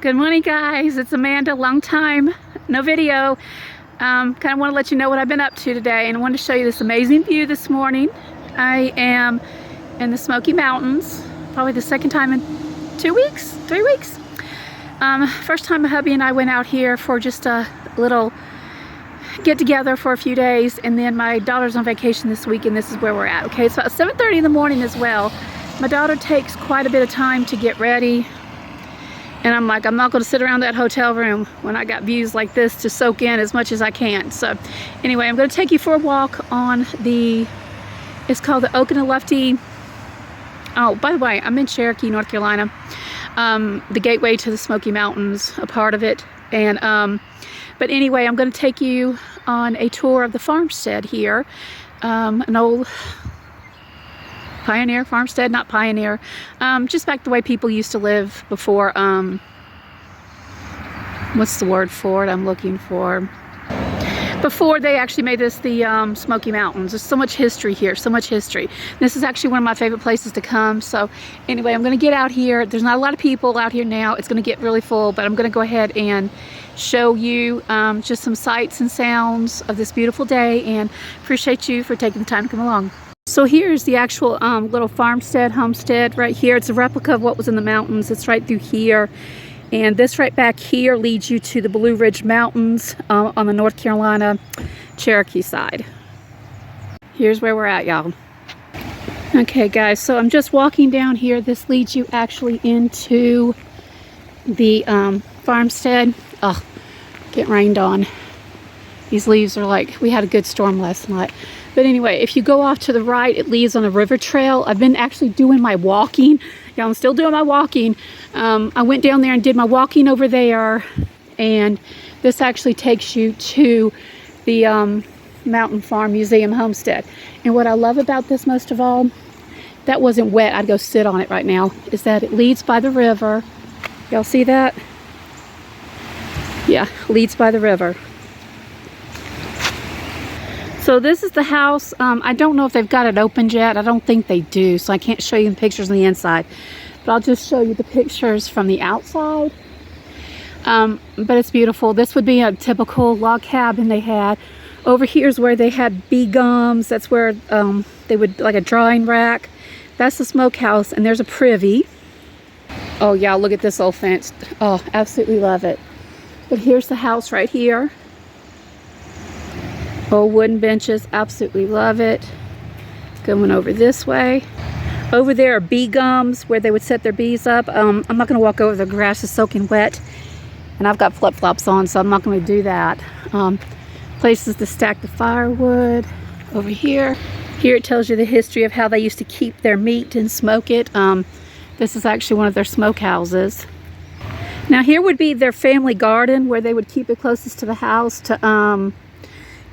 Good morning, guys. It's Amanda. Long time no video. Kind of want to let you know what I've been up to today, and I want to show you this amazing view this morning. I am in the Smoky Mountains, probably the second time in 3 weeks. First time my hubby and I went out here for just a little get together for a few days, and then my daughter's on vacation this week, and this is where we're at. Okay, it's about 7:30 in the morning as well. My daughter takes quite a bit of time to get ready. And I'm like, I'm not going to sit around that hotel room when I got views like this to soak in as much as I can. So anyway, I'm going to take you for a walk on it's called the Oconaluftee. Oh, by the way, I'm in Cherokee, North Carolina. The gateway to the Smoky Mountains, a part of it. And but anyway, I'm going to take you on a tour of the farmstead here. An old pioneer farmstead, not pioneer, just back the way people used to live before, what's the word for it I'm looking for, before they actually made this the Smoky Mountains. There's so much history here, so much history. This is actually one of my favorite places to come. So anyway, I'm going to get out here. There's not a lot of people out here now. It's going to get really full, but I'm going to go ahead and show you just some sights and sounds of this beautiful day, and appreciate you for taking the time to come along. So here's the actual little farmstead, homestead right here. It's a replica of what was in the mountains. It's right through here. And this right back here leads you to the Blue Ridge Mountains on the North Carolina Cherokee side. Here's where we're at, y'all. Okay, guys, so I'm just walking down here. This leads you actually into the farmstead. Oh, getting rained on. These leaves are like, we had a good storm last night. But anyway, if you go off to the right, it leads on a river trail. I've been actually doing my walking. Yeah, I'm still doing my walking. I went down there and did my walking over there. And this actually takes you to the Mountain Farm Museum Homestead. And what I love about this most of all, that wasn't wet. I'd go sit on it right now. Is that it leads by the river. Y'all see that? Yeah, leads by the river. So this is the house. I don't know if they've got it opened yet. I don't think they do, so I can't show you the pictures on the inside. But I'll just show you the pictures from the outside. But it's beautiful. This would be a typical log cabin they had. Over here is where they had bee gums. That's where they would, like a drying rack. That's the smokehouse, and there's a privy. Oh yeah, look at this old fence. Oh, absolutely love it. But here's the house right here. Old wooden benches, absolutely love it. Going over this way. Over there are bee gums where they would set their bees up. I'm not going to walk over, the grass is soaking wet. And I've got flip-flops on, so I'm not going to do that. Places to stack the firewood. Over here. Here it tells you the history of how they used to keep their meat and smoke it. This is actually one of their smokehouses. Now here would be their family garden where they would keep it closest to the house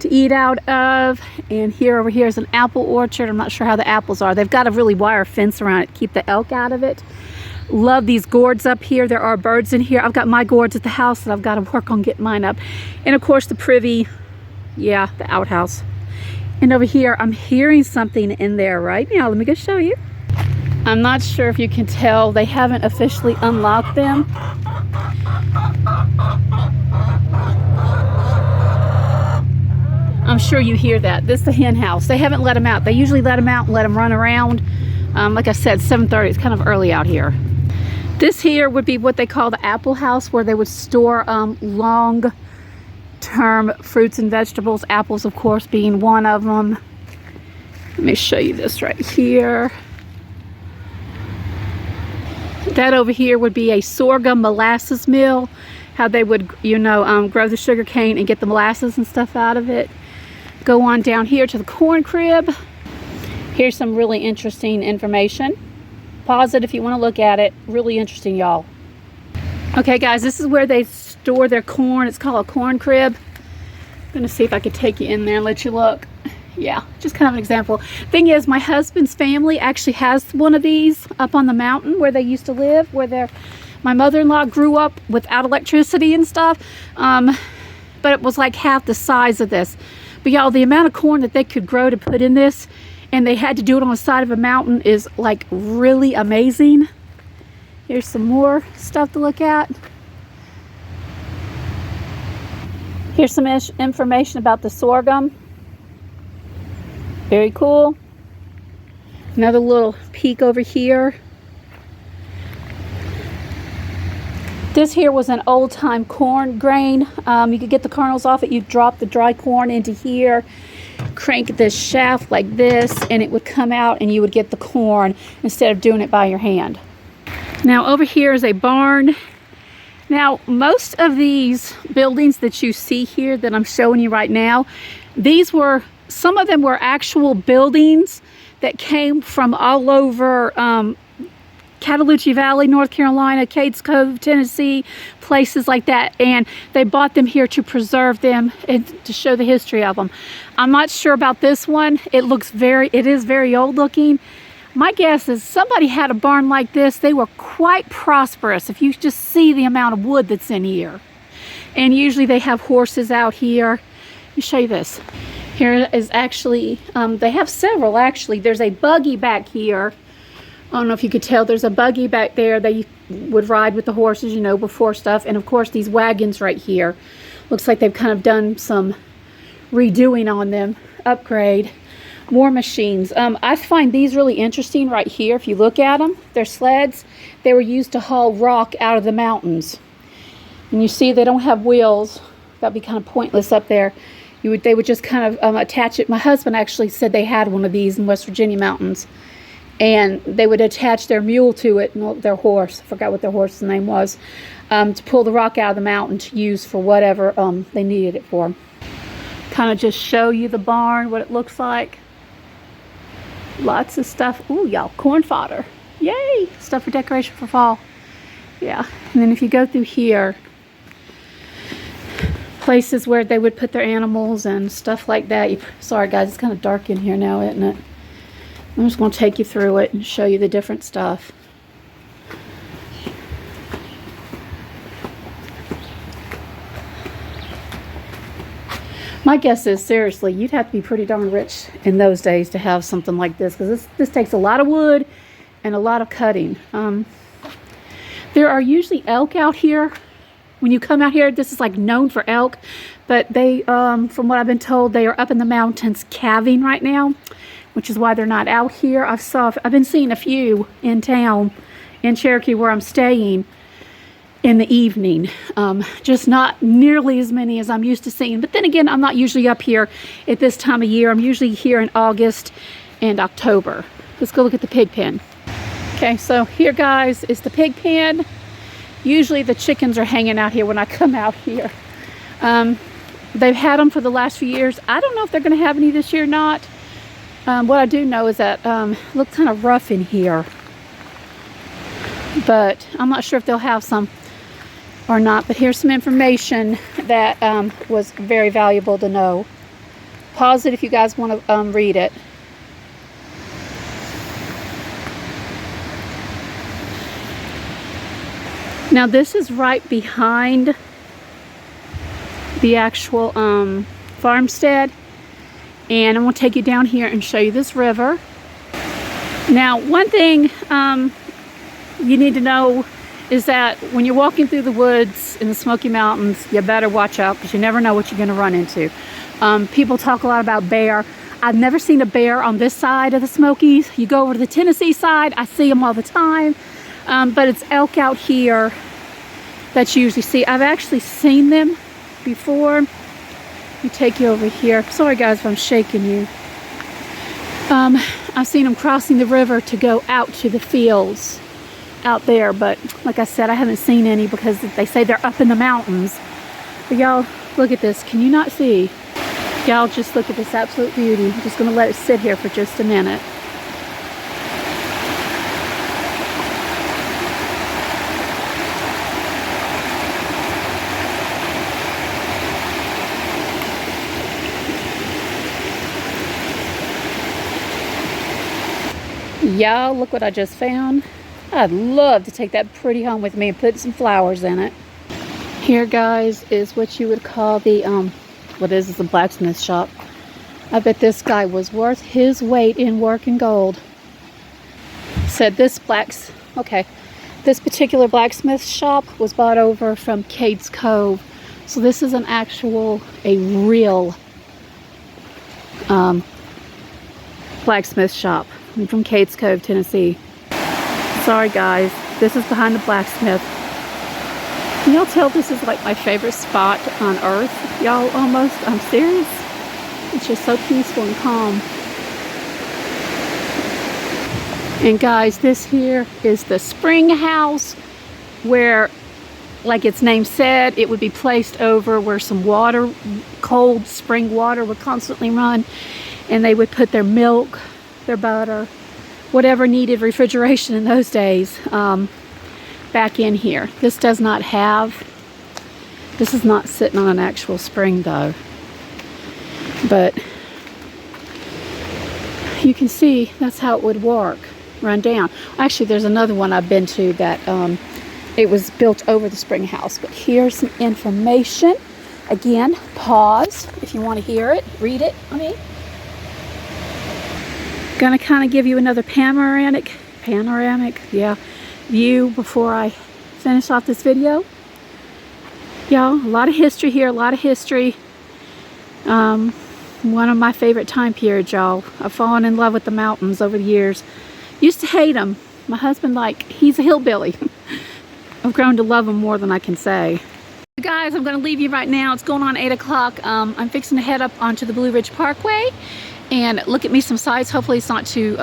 to eat out of. And here over here is an apple orchard. I'm not sure how the apples are. They've got a really wire fence around it to keep the elk out of it. Love these gourds up here. There are birds in here. I've got my gourds at the house that I've got to work on getting mine up. And of course the privy, yeah, the outhouse. And over here I'm hearing something in there right now. Let me go show you. I'm not sure if you can tell, they haven't officially unlocked them. I'm sure you hear that. This is the hen house. They haven't let them out. They usually let them out and let them run around. Like I said, 7:30. It's kind of early out here. This here would be what they call the apple house, where they would store long-term fruits and vegetables. Apples, of course, being one of them. Let me show you this right here. That over here would be a sorghum molasses mill. How they would, you know, grow the sugar cane and get the molasses and stuff out of it. Go on down here to the corn crib. Here's some really interesting information. Pause it if you want to look at it. Really interesting, y'all. Okay, guys, this is where they store their corn. It's called a corn crib. I'm going to see if I could take you in there and let you look. Yeah, just kind of an example. Thing is, my husband's family actually has one of these up on the mountain where they used to live, where my mother-in-law grew up without electricity and stuff. But it was like half the size of this. But y'all, the amount of corn that they could grow to put in this, and they had to do it on the side of a mountain, is like really amazing. Here's some more stuff to look at. Here's some information about the sorghum. Very cool. Another little peek over here. This here was an old-time corn grain. You could get the kernels off it. You drop the dry corn into here, crank this shaft like this, and it would come out and you would get the corn instead of doing it by your hand. Now over here is a barn. Now most of these buildings that you see here that I'm showing you right now, some of them were actual buildings that came from all over Cataloochee Valley, North Carolina, Cades Cove, Tennessee, places like that, and they bought them here to preserve them and to show the history of them. I'm not sure about this one. It is very old looking. My guess is somebody had a barn like this. They were quite prosperous if you just see the amount of wood that's in here. And usually they have horses out here. Let me show you this. Here is actually, they have several actually. There's a buggy back here. I don't know if you could tell, there's a buggy back there. They would ride with the horses, you know, before stuff. And of course these wagons right here. Looks like they've kind of done some redoing on them, upgrade. More machines. I find these really interesting right here. If you look at them, they're sleds. They were used to haul rock out of the mountains. And you see they don't have wheels. That'd be kind of pointless up there. They would just kind of attach it. My husband actually said they had one of these in West Virginia mountains. And they would attach their mule to it, and their horse, I forgot what their horse's name was, to pull the rock out of the mountain to use for whatever they needed it for. Kind of just show you the barn, what it looks like. Lots of stuff. Ooh, y'all, corn fodder. Yay! Stuff for decoration for fall. Yeah. And then if you go through here, places where they would put their animals and stuff like that. Sorry guys, it's kind of dark in here now, isn't it? I'm just going to take you through it and show you the different stuff. My guess is, seriously, you'd have to be pretty darn rich in those days to have something like this, because this takes a lot of wood and a lot of cutting. There are usually elk out here. When you come out here, this is like known for elk, but they, from what I've been told, they are up in the mountains calving right now, which is why they're not out here. I've been seeing a few in town, in Cherokee where I'm staying, in the evening. Just not nearly as many as I'm used to seeing. But then again, I'm not usually up here at this time of year. I'm usually here in August and October. Let's go look at the pig pen. Okay, so here guys is the pig pen. Usually the chickens are hanging out here when I come out here. They've had them for the last few years. I don't know if they're going to have any this year or not. What I do know is that it looks kind of rough in here, but I'm not sure if they'll have some or not. But here's some information that was very valuable to know. Pause it if you guys want to read it. Now this is right behind the actual farmstead. And I'm going to take you down here and show you this river. Now, one thing you need to know is that when you're walking through the woods in the Smoky Mountains, you better watch out because you never know what you're going to run into. People talk a lot about bear. I've never seen a bear on this side of the Smokies. You go over to the Tennessee side, I see them all the time. But it's elk out here that you usually see. I've actually seen them before. Let me take you over here. Sorry guys if I'm shaking you. I've seen them crossing the river to go out to the fields out there, but like I said, I haven't seen any because they say they're up in the mountains. But y'all, look at this. Can you not see? Y'all just look at this absolute beauty. I'm just going to let it sit here for just a minute. Y'all, look what I just found. I'd love to take that pretty home with me and put some flowers in it. Here, guys, is what you would call the, what is this, a blacksmith shop. I bet this guy was worth his weight in working gold. Said this this particular blacksmith shop was bought over from Cades Cove. So this is a real blacksmith shop. I'm from Cades Cove, Tennessee. Sorry guys, this is behind the blacksmith. Can y'all tell this is like my favorite spot on earth? Y'all, almost, I'm serious. It's just so peaceful and calm. And guys, this here is the spring house where, like its name said, it would be placed over where some water, cold spring water would constantly run, and they would put their milk, their butter, whatever needed refrigeration in those days, back in here. This is not sitting on an actual spring though, but you can see that's how it would work, run down. Actually, there's another one I've been to that it was built over the spring house. But here's some information. Again, pause if you want to hear it, read it. Gonna kind of give you another panoramic view before I finish off this video. Y'all, a lot of history here, a lot of history. One of my favorite time periods, y'all. I've fallen in love with the mountains over the years. Used to hate them. My husband, he's a hillbilly. I've grown to love them more than I can say. Guys, I'm gonna leave you right now. It's going on 8 o'clock. I'm fixing to head up onto the Blue Ridge Parkway and look at me some sights. Hopefully it's not too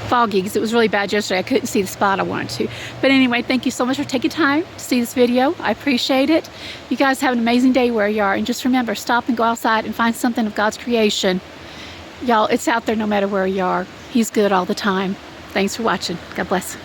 foggy, because it was really bad yesterday. I couldn't see the spot I wanted to. But anyway, thank you so much for taking time to see this video. I appreciate it. You guys have an amazing day where you are. And just remember, stop and go outside and find something of God's creation. Y'all, it's out there no matter where you are. He's good all the time. Thanks for watching. God bless.